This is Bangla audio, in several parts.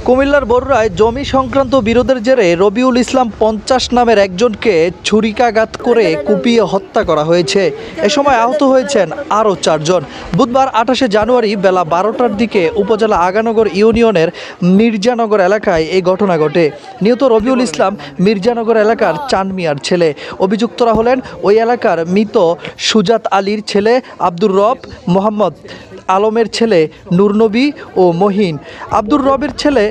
কুমিল্লার বরুড়ায় জমি সংক্রান্ত বিরোধের জেরে রবিউল ইসলাম 50 নামের একজনকে ছুরিকাঘাত করে কুপিয়ে হত্যা করা হয়েছে। এ সময় আহত হয়েছেন আরও 4 জন। বুধবার 28শে জানুয়ারি বেলা 12টার দিকে উপজেলা আগানগর ইউনিয়নের মির্জানগর এলাকায় এই ঘটনা ঘটে। নিহত রবিউল ইসলাম মির্জানগর এলাকার চান মিয়ার ছেলে। অভিযুক্তরা হলেন ওই এলাকার মৃত সুজাত আলীর ছেলে আব্দুর রব, মোহাম্মদ আলমের ছেলে নূরনবী ও মহিন, আব্দুর রবের ছেলে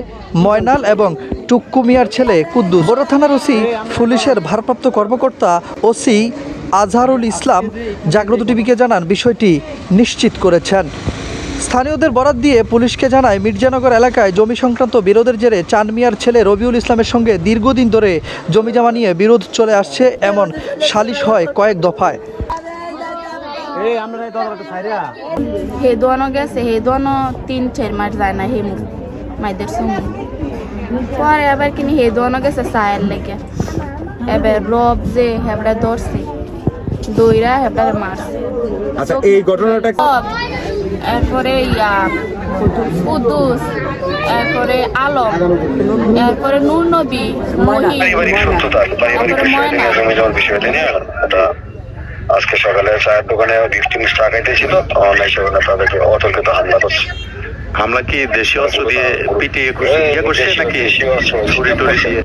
ময়নাল এবং টুক্কু মিয়ার ছেলে কুদ্দুস। বড় থানার ওসি পুলিশের ভারপ্রাপ্ত কর্মকর্তা ওসি আজহারুল ইসলাম জাগ্রত টিভিকে জানান বিষয়টি নিশ্চিত করেছেন। স্থানীয়দের বরাত দিয়ে পুলিশকে জানায় মির্জানগর এলাকায় জমি সংক্রান্ত বিরোধের জেরে চান মিয়ার ছেলে রবিউল ইসলামের সঙ্গে দীর্ঘদিন ধরে জমিজমা নিয়ে বিরোধ চলে আসছে। এমন সালিশ হয় কয়েক দফায়। হে দোয়ানো গেছে, হে দোয়ানো 3-4 মাস যায় না, হে মাইদের সঙ্গে পরে আবার কিনি হে দোয়ানো গেছে চায়ের লেগে। এবার রব যে হেবড়া ধরছে দইরা হেবড়ারে মারছে। আচ্ছা, এই ঘটনাটা এরপরে কুদ্দুস, এরপরে আলম, এরপরে নূরনবী, মহিন, এরপরে ময়না। আজকে সকালে চায়ের দোকানে ভিকটিম টাকাইতেছিল, অনলাইন সেখানে তাদেরকে অতর্কিত হামলা করছে। হামলা কি দেশীয় অস্ত্র দিয়ে পিটিয়ে করছে নাকি ছুরি টুরি দিয়ে?